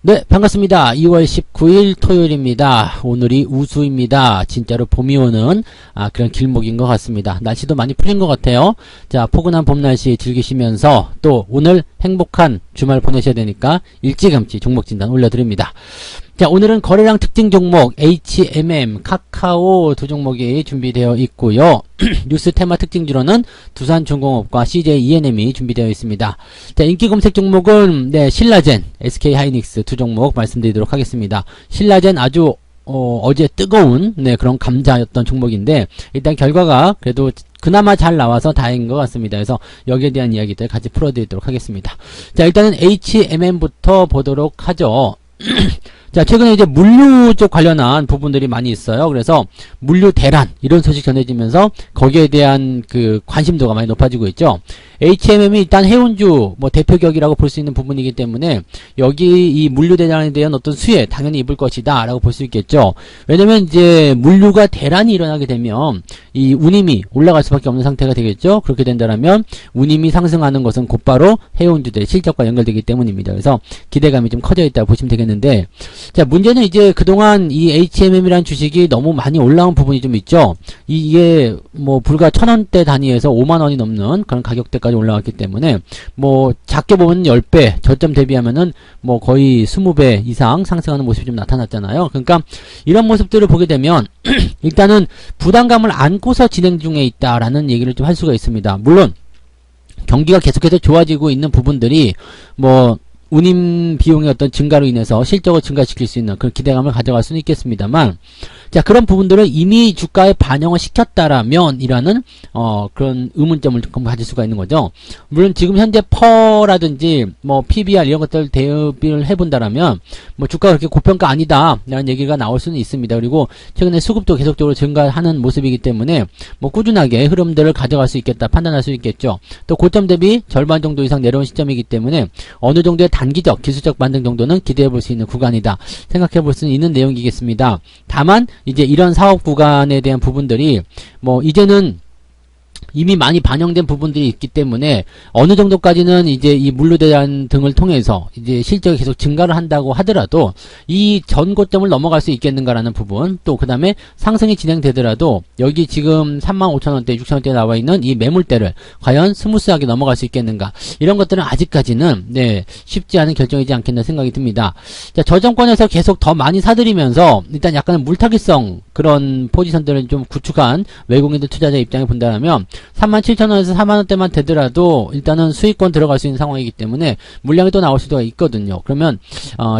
네, 반갑습니다. 2월 19일 토요일입니다. 오늘이 우수입니다. 진짜로 봄이 오는 그런 길목인 것 같습니다. 날씨도 많이 풀린 것 같아요. 자, 포근한 봄 날씨 즐기시면서 또 오늘 행복한 주말 보내셔야 되니까 일찌감치 종목 진단 올려드립니다. 자, 오늘은 거래량 특징 종목 HMM, 카카오 두 종목이 준비되어 있고요. 뉴스 테마 특징주로는 두산중공업과 CJ ENM이 준비되어 있습니다. 자, 인기 검색 종목은 신라젠, SK하이닉스 두 종목 말씀드리도록 하겠습니다. 신라젠 아주 어제 뜨거운 그런 감자였던 종목인데 일단 결과가 그래도 그나마 잘 나와서 다행인 것 같습니다. 그래서 여기에 대한 이야기들 같이 풀어드리도록 하겠습니다. 자, 일단은 HMM부터 보도록 하죠. 자, 최근에 이제 물류 쪽 관련한 부분들이 많이 있어요. 그래서 물류 대란 이런 소식 전해지면서 거기에 대한 그 관심도가 많이 높아지고 있죠. HMM이 일단 해운주 대표격이라고 볼 수 있는 부분이기 때문에 여기 이 물류 대란에 대한 어떤 수혜 당연히 입을 것이다 라고 볼 수 있겠죠. 왜냐면 이제 물류가 대란이 일어나게 되면 이 운임이 올라갈 수밖에 없는 상태가 되겠죠. 그렇게 된다면 운임이 상승하는 것은 곧바로 해운주들의 실적과 연결되기 때문입니다. 그래서 기대감이 좀 커져 있다고 보시면 되겠는데, 자, 문제는 이제 그동안 이 HMM이라는 주식이 너무 많이 올라온 부분이 좀 있죠. 이게 불과 1,000원대 단위에서 5만원이 넘는 그런 가격대까지 올라왔기 때문에 작게 보면 10배 저점 대비하면은 거의 20배 이상 상승하는 모습이 좀 나타났잖아요. 그러니까 이런 모습들을 보게 되면 일단은 부담감을 안고서 진행 중에 있다라는 얘기를 좀 할 수가 있습니다. 물론 경기가 계속해서 좋아지고 있는 부분들이 운임 비용의 어떤 증가로 인해서 실적을 증가시킬 수 있는 그런 기대감을 가져갈 수는 있겠습니다만, 자, 그런 부분들을 이미 주가에 반영을 시켰다라면 이라는 그런 의문점을 가질 수가 있는 거죠. 물론 지금 현재 퍼라든지 PBR 이런 것들 대비를 해본다라면 주가가 그렇게 고평가 아니다 라는 얘기가 나올 수는 있습니다. 그리고 최근에 수급도 계속적으로 증가하는 모습이기 때문에 꾸준하게 흐름들을 가져갈 수 있겠다 판단할 수 있겠죠. 또 고점 대비 절반 정도 이상 내려온 시점이기 때문에 어느 정도의 단기적 기술적 반등 정도는 기대해 볼 수 있는 구간이다 생각해 볼 수 있는 내용이겠습니다. 다만 이제 이런 사업 구간에 대한 부분들이 이제는 이미 많이 반영된 부분들이 있기 때문에 어느 정도까지는 이제 이 물류 대란 등을 통해서 이제 실적이 계속 증가를 한다고 하더라도 이 전 고점을 넘어갈 수 있겠는가라는 부분, 또 그 다음에 상승이 진행되더라도 여기 지금 35,000원대 6,000원대 나와 있는 이 매물대를 과연 스무스하게 넘어갈 수 있겠는가, 이런 것들은 아직까지는 쉽지 않은 결정이지 않겠나 생각이 듭니다. 자, 저점권에서 계속 더 많이 사들이면서 일단 약간은 물타기성 그런 포지션들을 좀 구축한 외국인들 투자자 입장에 본다면 37,000원에서 4만원대만 되더라도 일단은 수익권 들어갈 수 있는 상황이기 때문에 물량이 또 나올 수도 있거든요. 그러면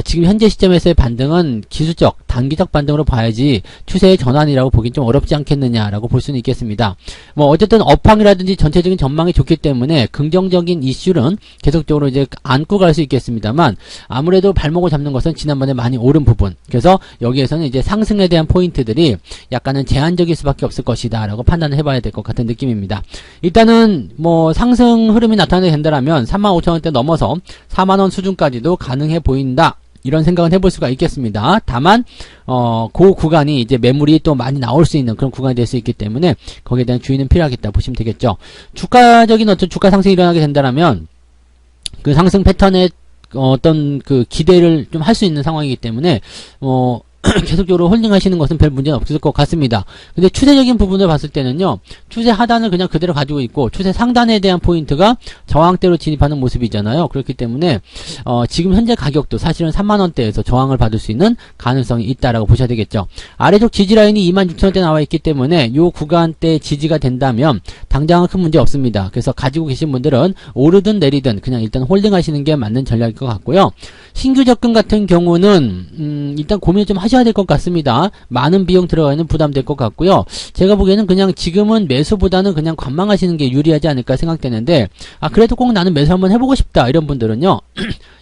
지금 현재 시점에서의 반등은 기술적 단기적 반등으로 봐야지 추세의 전환이라고 보긴 좀 어렵지 않겠느냐라고 볼 수는 있겠습니다. 어쨌든 업황이라든지 전체적인 전망이 좋기 때문에 긍정적인 이슈는 계속적으로 이제 안고 갈 수 있겠습니다만, 아무래도 발목을 잡는 것은 지난번에 많이 오른 부분, 그래서 여기에서는 이제 상승에 대한 포인트들이 약간은 제한적일 수밖에 없을 것이다 라고 판단을 해봐야 될 것 같은 느낌입니다. 일단은 상승 흐름이 나타나게 된다면 35,000원대 넘어서 4만원 수준까지도 가능해 보인다, 이런 생각은 해볼 수가 있겠습니다. 다만 그 구간이 이제 매물이 또 많이 나올 수 있는 그런 구간이 될 수 있기 때문에 거기에 대한 주의는 필요하겠다 보시면 되겠죠. 주가적인 어떤 주가 상승이 일어나게 된다면 그 상승 패턴의 어떤 그 기대를 좀 할 수 있는 상황이기 때문에 계속적으로 홀딩 하시는 것은 별 문제는 없을 것 같습니다. 근데 추세적인 부분을 봤을 때는요, 추세 하단을 그냥 그대로 가지고 있고 추세 상단에 대한 포인트가 저항대로 진입하는 모습이잖아요. 그렇기 때문에 지금 현재 가격도 사실은 3만원대에서 저항을 받을 수 있는 가능성이 있다라고 보셔야 되겠죠. 아래쪽 지지라인이 26,000원대 나와 있기 때문에 요 구간대 지지가 된다면 당장은 큰 문제 없습니다. 그래서 가지고 계신 분들은 오르든 내리든 그냥 일단 홀딩 하시는 게 맞는 전략일 것 같고요. 신규 접근 같은 경우는 일단 고민을 좀 하셔야 될 것 같습니다. 많은 비용 들어가 있는 부담될 것 같고요. 제가 보기에는 그냥 지금은 매수보다는 그냥 관망하시는 게 유리하지 않을까 생각되는데, 그래도 꼭 나는 매수 한번 해보고 싶다 이런 분들은요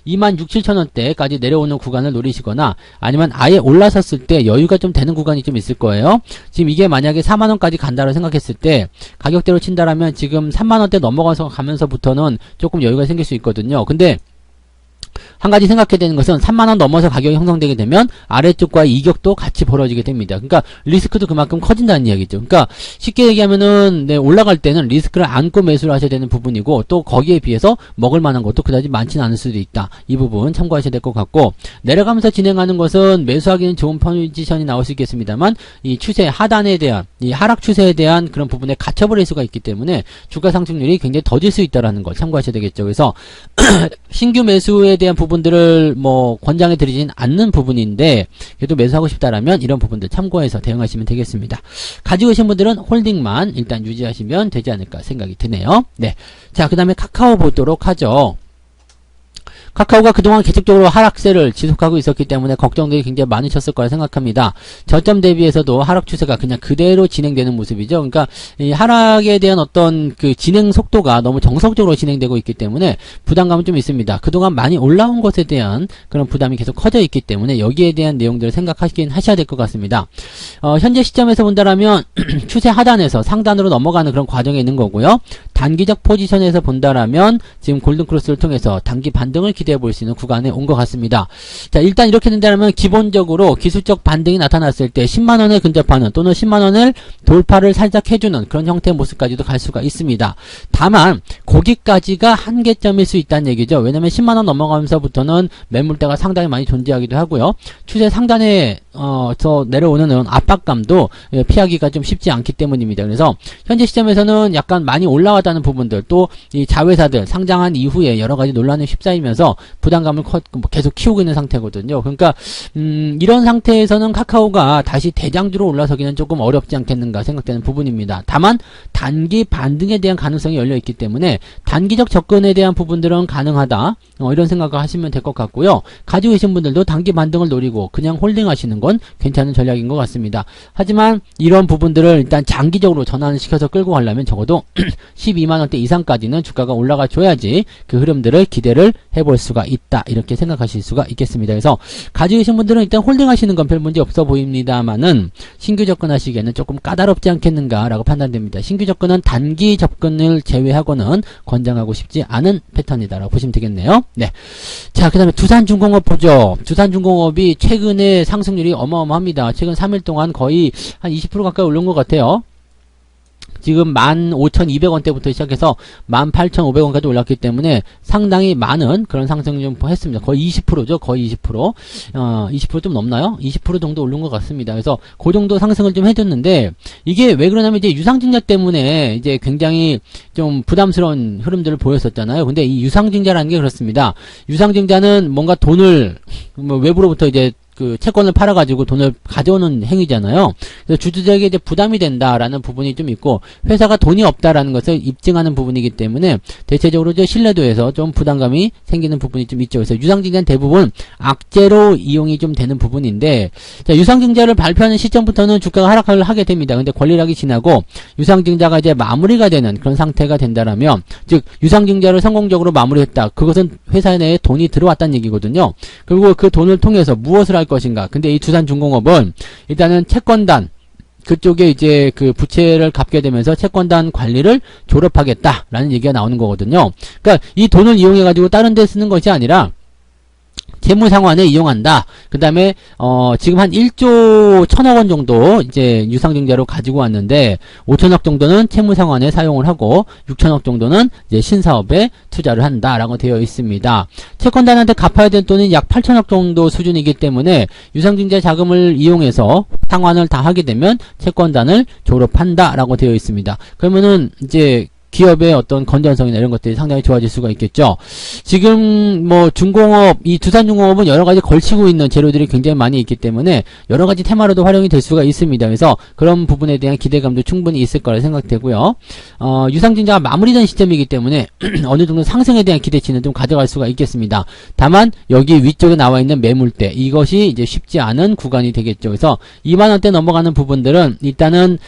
26,000원대까지 내려오는 구간을 노리시거나 아니면 아예 올라섰을 때 여유가 좀 되는 구간이 좀 있을 거예요. 지금 이게 만약에 4만원까지 간다고 생각했을 때 가격대로 친다라면 지금 3만원대 넘어가서 가면서부터는 조금 여유가 생길 수 있거든요. 근데 한 가지 생각해야 되는 것은 3만원 넘어서 가격이 형성되게 되면 아래쪽과 이격도 같이 벌어지게 됩니다. 그러니까 리스크도 그만큼 커진다는 이야기죠. 그러니까 쉽게 얘기하면은 네, 올라갈 때는 리스크를 안고 매수를 하셔야 되는 부분이고 또 거기에 비해서 먹을 만한 것도 그다지 많지는 않을 수도 있다. 이 부분 참고하셔야 될 것 같고 내려가면서 진행하는 것은 매수하기는 좋은 포지션이 나올 수 있겠습니다만 이 추세 하단에 대한 이 하락 추세에 대한 그런 부분에 갇혀버릴 수가 있기 때문에 주가 상승률이 굉장히 더딜 수 있다라는 걸 참고하셔야 되겠죠. 그래서 신규 매수에 대한 부분들을 뭐 권장해 드리진 않는 부분인데 그래도 매수하고 싶다라면 이런 부분들 참고해서 대응하시면 되겠습니다. 가지고 계신 분들은 홀딩만 일단 유지하시면 되지 않을까 생각이 드네요. 네. 자, 그 다음에 카카오 보도록 하죠. 카카오가 그동안 계속적으로 하락세를 지속하고 있었기 때문에 걱정들이 굉장히 많으셨을 거라 생각합니다. 저점 대비해서도 하락 추세가 그냥 그대로 진행되는 모습이죠. 그러니까 이 하락에 대한 어떤 그 진행 속도가 너무 정석적으로 진행되고 있기 때문에 부담감은 좀 있습니다. 그동안 많이 올라온 것에 대한 그런 부담이 계속 커져 있기 때문에 여기에 대한 내용들을 생각하시긴 하셔야 될 것 같습니다. 현재 시점에서 본다라면 추세 하단에서 상단으로 넘어가는 그런 과정에 있는 거고요. 단기적 포지션에서 본다라면 지금 골든크로스를 통해서 단기 반등을 기대해 볼 수 있는 구간에 온 것 같습니다. 자, 일단 이렇게 된다면 기본적으로 기술적 반등이 나타났을 때 10만원을 근접하는 또는 10만원을 돌파를 살짝 해주는 그런 형태의 모습까지도 갈 수가 있습니다. 다만 거기까지가 한계점일 수 있다는 얘기죠. 왜냐면 10만원 넘어가면서부터는 매물대가 상당히 많이 존재하기도 하고요. 추세 상단에 저 내려오는 압박감도 피하기가 좀 쉽지 않기 때문입니다. 그래서 현재 시점에서는 약간 많이 올라왔다는 부분들 또 이 자회사들 상장한 이후에 여러가지 논란에 휩싸이면서 부담감을 계속 키우고 있는 상태거든요. 그러니까 이런 상태에서는 카카오가 다시 대장주로 올라서기는 조금 어렵지 않겠는가 생각되는 부분입니다. 다만 단기 반등에 대한 가능성이 열려있기 때문에 단기적 접근에 대한 부분들은 가능하다. 이런 생각을 하시면 될 것 같고요. 가지고 계신 분들도 단기 반등을 노리고 그냥 홀딩 하시는 건 괜찮은 전략인 것 같습니다. 하지만 이런 부분들을 일단 장기적으로 전환을 시켜서 끌고 가려면 적어도 12만원대 이상까지는 주가가 올라가 줘야지 그 흐름들을 기대를 해볼 수가 있다. 이렇게 생각하실 수가 있겠습니다. 그래서 가지고 계신 분들은 일단 홀딩 하시는 건 별 문제 없어 보입니다만은 신규 접근하시기에는 조금 까다롭지 않겠는가 라고 판단됩니다. 신규 접근은 단기 접근을 제외하고는 권장하고 싶지 않은 패턴이다 라고 보시면 되겠네요. 네. 자, 그 다음에 두산중공업 보죠. 두산중공업이 최근에 상승률이 어마어마합니다. 최근 3일 동안 거의 한 20% 가까이 오른 것 같아요. 지금 15,200원대부터 시작해서 18,500원까지 올랐기 때문에 상당히 많은 그런 상승을 좀 했습니다. 거의 20%죠. 거의 20%. 20% 좀 넘나요? 20% 정도 오른 것 같습니다. 그래서 그 정도 상승을 좀 해줬는데 이게 왜 그러냐면 이제 유상증자 때문에 이제 굉장히 좀 부담스러운 흐름들을 보였었잖아요. 근데 이 유상증자라는 게 그렇습니다. 유상증자는 뭔가 돈을 뭐 외부로부터 이제 그 채권을 팔아가지고 돈을 가져오는 행위잖아요. 그래서 주주들에게 이제 부담이 된다라는 부분이 좀 있고 회사가 돈이 없다라는 것을 입증하는 부분이기 때문에 대체적으로 이제 신뢰도에서 좀 부담감이 생기는 부분이 좀 있죠. 그래서 유상증자는 대부분 악재로 이용이 좀 되는 부분인데 자, 유상증자를 발표하는 시점부터는 주가가 하락을 하게 됩니다. 근데 권리락이 지나고 유상증자가 이제 마무리가 되는 그런 상태가 된다라면 즉 유상증자를 성공적으로 마무리했다. 그것은 회사 내에 돈이 들어왔다는 얘기거든요. 그리고 그 돈을 통해서 무엇을 할 것인가. 근데 이 두산중공업은 일단은 채권단 그쪽에 이제 그 부채를 갚게 되면서 채권단 관리를 졸업하겠다라는 얘기가 나오는 거거든요. 그러니까 이 돈을 이용해 가지고 다른 데 쓰는 것이 아니라 재무상환에 이용한다. 그 다음에 지금 한 1조 1000억원 정도 이제 유상증자로 가지고 왔는데 5천억 정도는 채무상환에 사용을 하고 6천억 정도는 이제 신사업에 투자를 한다라고 되어 있습니다. 채권단한테 갚아야 되는 돈은 약 8천억 정도 수준이기 때문에 유상증자 자금을 이용해서 상환을 다 하게 되면 채권단을 졸업한다라고 되어 있습니다. 그러면은 이제 기업의 어떤 건전성이나 이런 것들이 상당히 좋아질 수가 있겠죠. 지금 뭐 중공업, 이 두산중공업은 여러 가지 걸치고 있는 재료들이 굉장히 많이 있기 때문에 여러 가지 테마로도 활용이 될 수가 있습니다. 그래서 그런 부분에 대한 기대감도 충분히 있을 거라 생각되고요. 유상증자가 마무리된 시점이기 때문에 어느 정도 상승에 대한 기대치는 좀 가져갈 수가 있겠습니다. 다만 여기 위쪽에 나와 있는 매물대 이것이 이제 쉽지 않은 구간이 되겠죠. 그래서 2만원대 넘어가는 부분들은 일단은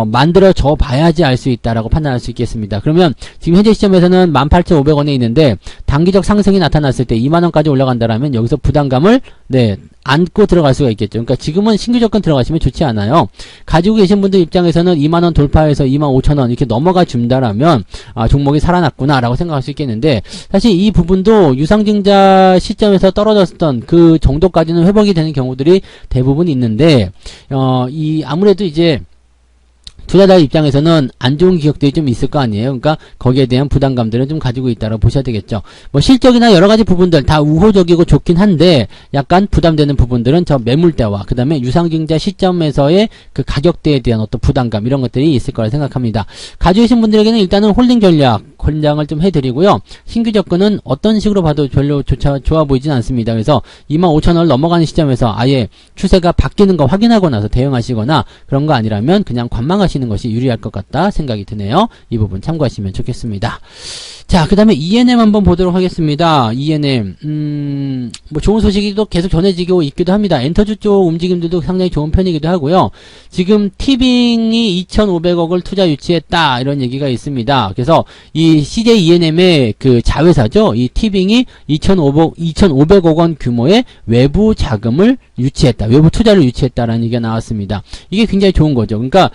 만들어져 봐야지 알 수 있다라고 판단할 수 있겠습니다. 그러면 지금 현재 시점에서는 18,500원에 있는데 단기적 상승이 나타났을 때 2만원까지 올라간다라면 여기서 부담감을 안고 들어갈 수가 있겠죠. 그러니까 지금은 신규 조건 들어가시면 좋지 않아요. 가지고 계신 분들 입장에서는 2만원 돌파해서 25,000원 이렇게 넘어가 준다라면 종목이 살아났구나 라고 생각할 수 있겠는데, 사실 이 부분도 유상증자 시점에서 떨어졌던 그 정도까지는 회복이 되는 경우들이 대부분 있는데, 아무래도 이제 투자자 입장에서는 안 좋은 기억들이 좀 있을 거 아니에요. 그러니까 거기에 대한 부담감들은 좀 가지고 있다고 보셔야 되겠죠. 뭐 실적이나 여러 가지 부분들 다 우호적이고 좋긴 한데 약간 부담되는 부분들은 저 매물대와 그 다음에 유상증자 시점에서의 그 가격대에 대한 어떤 부담감 이런 것들이 있을 거라 생각합니다. 가지고 계신 분들에게는 일단은 홀딩 전략 권장을 좀 해드리고요. 신규 접근은 어떤 식으로 봐도 별로 좋아 보이진 않습니다. 그래서 25,000원을 넘어가는 시점에서 아예 추세가 바뀌는 거 확인하고 나서 대응하시거나 그런 거 아니라면 그냥 관망하시는 것이 유리할 것 같다 생각이 드네요. 이 부분 참고하시면 좋겠습니다. 자, 그 다음에 ENM 한번 보도록 하겠습니다. ENM, 뭐 좋은 소식이 또 계속 전해지고 있기도 합니다. 엔터주 쪽 움직임들도 상당히 좋은 편이기도 하고요. 지금 티빙이 2,500억을 투자 유치했다 이런 얘기가 있습니다. 그래서 이 CJ ENM의 그 자회사죠. 이 티빙이 2,500억 원 규모의 외부 자금을 유치했다. 외부 투자를 유치했다라는 얘기가 나왔습니다. 이게 굉장히 좋은 거죠. 그러니까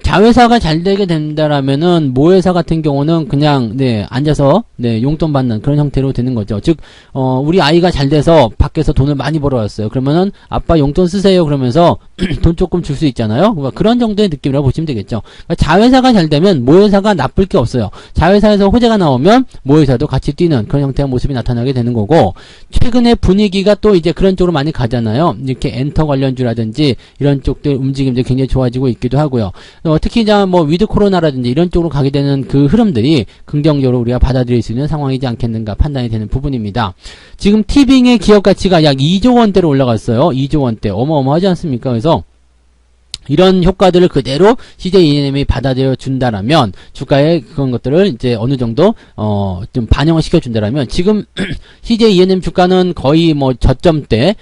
자회사가 잘 되게 된다라면은 모회사 같은 경우는 그냥 앉아서 용돈 받는 그런 형태로 되는 거죠. 즉 우리 아이가 잘 돼서 밖에서 돈을 많이 벌어왔어요. 그러면은 아빠 용돈 쓰세요 그러면서 돈 조금 줄 수 있잖아요. 그러니까 그런 정도의 느낌이라고 보시면 되겠죠. 그러니까 자회사가 잘 되면 모회사가 나쁠 게 없어요. 자회사에서 호재가 나오면 모회사도 같이 뛰는 그런 형태의 모습이 나타나게 되는 거고, 최근에 분위기가 또 이제 그런 쪽으로 많이 가잖아요. 이렇게 엔터 관련주라든지 이런 쪽들 움직임들이 굉장히 좋아지고 있기도 하고요. 특히 이제 뭐 위드 코로나라든지 이런 쪽으로 가게 되는 그 흐름들이 긍정적으로 우리가 받아들일 수 있는 상황이지 않겠는가 판단이 되는 부분입니다. 지금 티빙의 기업 가치가 약 2조 원대로 올라갔어요. 2조 원대. 어마어마하지 않습니까? 그래서 이런 효과들을 그대로 CJ ENM이 받아들여 준다라면 주가에 그런 것들을 이제 어느 정도 좀 반영을 시켜 준다라면 지금 CJ ENM 주가는 거의 뭐 저점대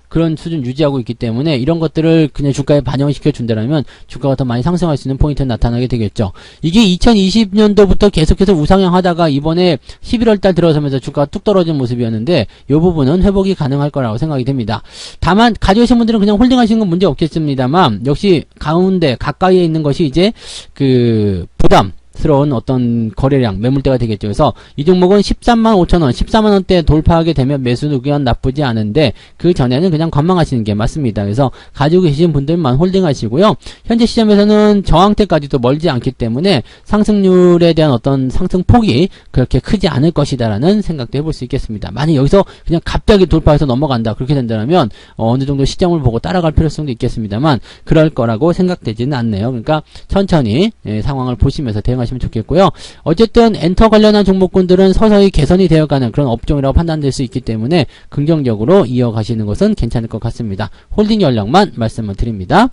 그런 수준 유지하고 있기 때문에 이런 것들을 그냥 주가에 반영을 시켜 준다라면 주가가 더 많이 상승할 수 있는 포인트는 나타나게 되겠죠. 이게 2020년도부터 계속해서 우상향 하다가 이번에 11월달 들어서면서 주가가 뚝 떨어진 모습이었는데 이 부분은 회복이 가능할 거라고 생각이 됩니다. 다만 가지고 계신 분들은 그냥 홀딩 하시는 건 문제 없겠습니다만 역시 가운데 가까이에 있는 것이 이제 그 부담스러운 어떤 거래량, 매물대가 되겠죠. 그래서 이 종목은 135,000원, 14만원대 돌파하게 되면 매수 의견 나쁘지 않은데 그 전에는 그냥 관망하시는 게 맞습니다. 그래서 가지고 계신 분들만 홀딩 하시고요. 현재 시점에서는 저항대까지도 멀지 않기 때문에 상승률에 대한 어떤 상승폭이 그렇게 크지 않을 것이다라는 생각도 해볼 수 있겠습니다. 만약 여기서 그냥 갑자기 돌파해서 넘어간다 그렇게 된다면 어느 정도 시점을 보고 따라갈 필요성도 있겠습니다만 그럴 거라고 생각되지는 않네요. 그러니까 천천히 상황을 보시면서 대응하시면 좋겠고요. 어쨌든 엔터 관련한 종목군들은 서서히 개선이 되어가는 그런 업종이라고 판단될 수 있기 때문에 긍정적으로 이어가시는 것은 괜찮을 것 같습니다. 홀딩 전략만 말씀을 드립니다.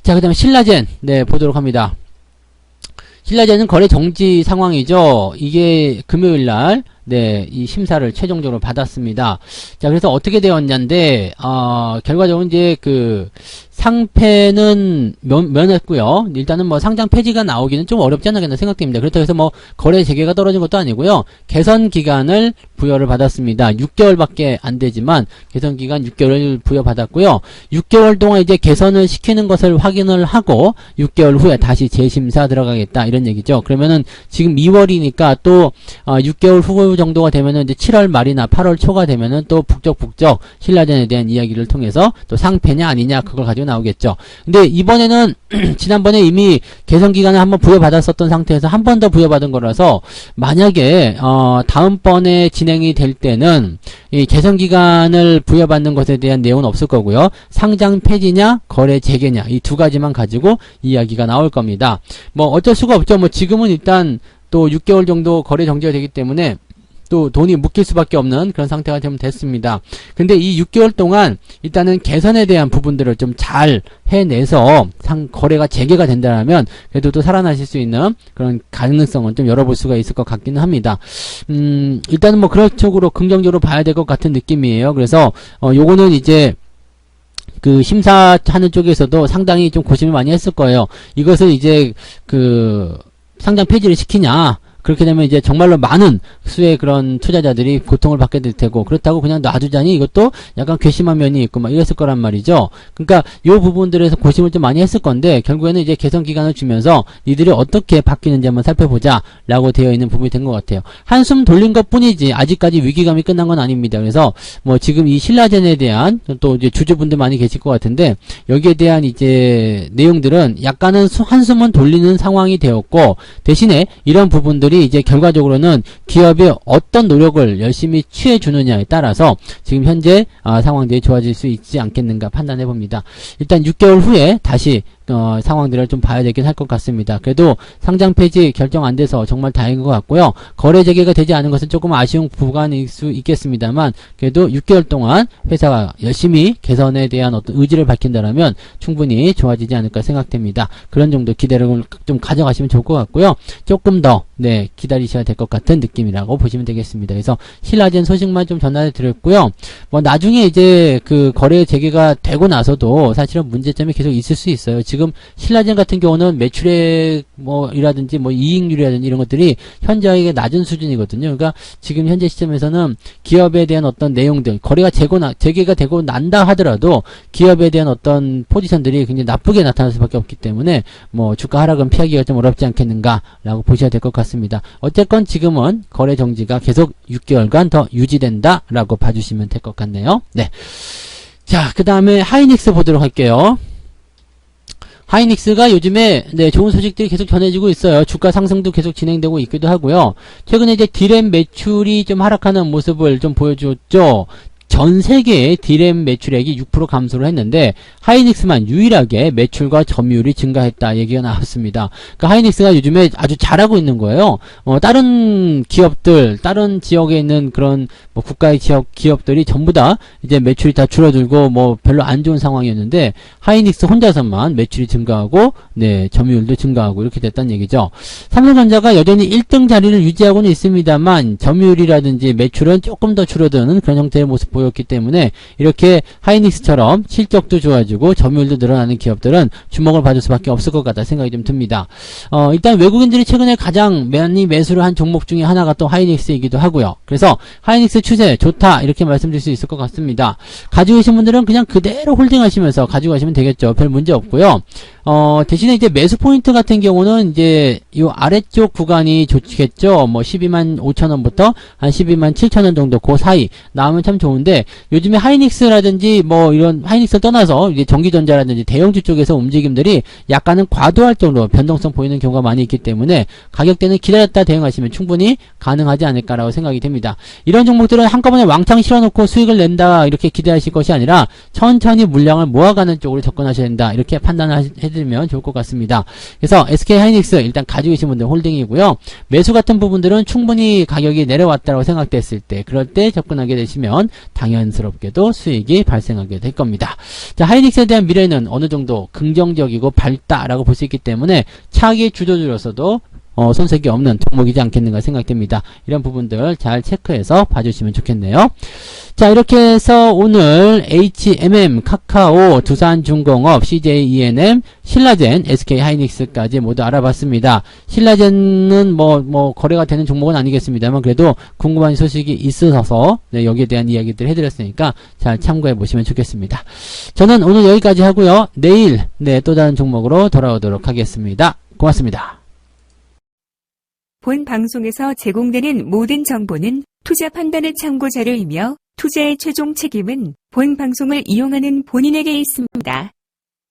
자, 그 다음에 신라젠 보도록 합니다. 신라젠은 거래 정지 상황이죠. 이게 금요일날 이 심사를 최종적으로 받았습니다. 자, 그래서 어떻게 되었냐인데 결과적으로 이제 그 상패는 면했고요. 일단은 뭐 상장 폐지가 나오기는 좀 어렵지 않겠나 생각됩니다. 그렇다고 해서 뭐 거래 재개가 떨어진 것도 아니고요. 개선 기간을 부여를 받았습니다. 6개월밖에 안 되지만 개선 기간 6개월을 부여받았고요. 6개월 동안 이제 개선을 시키는 것을 확인을 하고 6개월 후에 다시 재심사 들어가겠다 이런 얘기죠. 그러면은 지금 2월이니까 또 6개월 후 정도가 되면은 이제 7월 말이나 8월 초가 되면은 또 북적북적 신라젠에 대한 이야기를 통해서 또 상패냐 아니냐 그걸 가지고 나오겠죠. 근데 이번에는 지난번에 이미 개선 기간을 한번 부여받았었던 상태에서 한 번 더 부여받은 거라서 만약에 다음번에 진행이 될 때는 이 개선 기간을 부여받는 것에 대한 내용은 없을 거고요. 상장 폐지냐 거래 재개냐 이 두 가지만 가지고 이야기가 나올 겁니다. 뭐 어쩔 수가 없죠. 뭐 지금은 일단 또 6개월 정도 거래 정지가 되기 때문에 또 돈이 묶일 수밖에 없는 그런 상태가 좀 됐습니다. 근데 이 6개월 동안 일단은 개선에 대한 부분들을 좀 잘 해내서 거래가 재개가 된다면 그래도 또 살아나실 수 있는 그런 가능성은 좀 열어볼 수가 있을 것 같기는 합니다. 일단은 뭐 그런 쪽으로 긍정적으로 봐야 될 것 같은 느낌이에요. 그래서 요거는 이제 그 심사하는 쪽에서도 상당히 좀 고심을 많이 했을 거예요. 이것을 이제 그 상장 폐지를 시키냐 그렇게 되면 이제 정말로 많은 수의 그런 투자자들이 고통을 받게 될 테고, 그렇다고 그냥 놔두자니 이것도 약간 괘씸한 면이 있고 막 이랬을 거란 말이죠. 그러니까 요 부분들에서 고심을 좀 많이 했을 건데, 결국에는 이제 개선 기간을 주면서 니들이 어떻게 바뀌는지 한번 살펴보자 라고 되어 있는 부분이 된 것 같아요. 한숨 돌린 것 뿐이지 아직까지 위기감이 끝난 건 아닙니다. 그래서 뭐 지금 이 신라젠에 대한 또 이제 주주분들 많이 계실 것 같은데, 여기에 대한 이제 내용들은 약간은 한숨은 돌리는 상황이 되었고, 대신에 이런 부분들이 이제 결과적으로는 기업이 어떤 노력을 열심히 취해 주느냐에 따라서 지금 현재 상황들이 좋아질 수 있지 않겠는가 판단해 봅니다. 일단 6개월 후에 다시 상황들을 좀 봐야 되긴 할 것 같습니다. 그래도 상장 폐지 결정 안 돼서 정말 다행인 것 같고요. 거래 재개가 되지 않은 것은 조금 아쉬운 부분일 수 있겠습니다만, 그래도 6개월 동안 회사가 열심히 개선에 대한 어떤 의지를 밝힌다라면 충분히 좋아지지 않을까 생각됩니다. 그런 정도 기대를 좀 가져가시면 좋을 것 같고요. 조금 더 기다리셔야 될 것 같은 느낌이라고 보시면 되겠습니다. 그래서 신라젠 소식만 좀 전달해 드렸고요. 뭐 나중에 이제 그 거래 재개가 되고 나서도 사실은 문제점이 계속 있을 수 있어요. 지금 신라젠 같은 경우는 매출액 이라든지 이익률이라든지 이런 것들이 현저하게 낮은 수준이거든요. 그러니까 지금 현재 시점에서는 기업에 대한 어떤 내용들, 거래가 재개가 되고 난다 하더라도 기업에 대한 어떤 포지션들이 굉장히 나쁘게 나타날 수밖에 없기 때문에 주가 하락은 피하기가 좀 어렵지 않겠는가라고 보셔야 될 것 같습니다. 어쨌건 지금은 거래 정지가 계속 6개월간 더 유지된다라고 봐주시면 될 것 같네요. 네. 자, 그 다음에 하이닉스 보도록 할게요. 하이닉스가 요즘에 좋은 소식들이 계속 전해지고 있어요. 주가 상승도 계속 진행되고 있기도 하고요. 최근에 이제 디램 매출이 좀 하락하는 모습을 좀 보여줬죠. 전 세계의 디램 매출액이 6% 감소를 했는데 하이닉스만 유일하게 매출과 점유율이 증가했다 얘기가 나왔습니다. 그러니까 하이닉스가 요즘에 아주 잘하고 있는 거예요. 다른 기업들, 다른 지역에 있는 그런 국가의 기업들이 전부 다 이제 매출이 다 줄어들고 별로 안 좋은 상황이었는데 하이닉스 혼자서만 매출이 증가하고 점유율도 증가하고 이렇게 됐다는 얘기죠. 삼성전자가 여전히 1등 자리를 유지하고는 있습니다만 점유율이라든지 매출은 조금 더 줄어드는 그런 형태의 모습 보였기 때문에 이렇게 하이닉스처럼 실적도 좋아지고 점유율도 늘어나는 기업들은 주목을 받을 수밖에 없을 것 같다 생각이 좀 듭니다. 일단 외국인들이 최근에 가장 많이 매수를 한 종목 중에 하나가 또 하이닉스이기도 하고요. 그래서 하이닉스 추세 좋다 이렇게 말씀드릴 수 있을 것 같습니다. 가지고 계신 분들은 그냥 그대로 홀딩하시면서 가지고 가시면 되겠죠. 별 문제 없고요. 대신에 이제 매수 포인트 같은 경우는 이제 요 아래쪽 구간이 좋겠죠. 12만 5천원부터 한 12만 7천원 정도 그 사이 나오면 참 좋은데, 요즘에 하이닉스라든지 이런 하이닉스를 떠나서 이제 전기전자라든지 대형주 쪽에서 움직임들이 약간은 과도할 정도로 변동성 보이는 경우가 많이 있기 때문에 가격대는 기다렸다 대응하시면 충분히 가능하지 않을까라고 생각이 됩니다. 이런 종목들은 한꺼번에 왕창 실어놓고 수익을 낸다 이렇게 기대하실 것이 아니라 천천히 물량을 모아가는 쪽으로 접근하셔야 된다 이렇게 판단을 해드리면 좋을 것 같습니다. 그래서 SK 하이닉스 일단 가지고 계신 분들 홀딩이고요. 매수 같은 부분들은 충분히 가격이 내려왔다고 생각됐을 때, 그럴 때 접근하게 되시면 당연스럽게도 수익이 발생하게 될 겁니다. 자, 하이닉스에 대한 미래는 어느 정도 긍정적이고 밝다라고 볼 수 있기 때문에 차기 주도주로서도 손색이 없는 종목이지 않겠는가 생각됩니다. 이런 부분들 잘 체크해서 봐주시면 좋겠네요. 자, 이렇게 해서 오늘 HMM, 카카오, 두산중공업, CJ ENM, 신라젠, SK 하이닉스까지 모두 알아봤습니다. 신라젠은 거래가 되는 종목은 아니겠습니다만 그래도 궁금한 소식이 있으셔서 여기에 대한 이야기들 해드렸으니까 잘 참고해 보시면 좋겠습니다. 저는 오늘 여기까지 하고요. 내일 또 다른 종목으로 돌아오도록 하겠습니다. 고맙습니다. 본 방송에서 제공되는 모든 정보는 투자 판단의 참고 자료이며 투자의 최종 책임은 본 방송을 이용하는 본인에게 있습니다.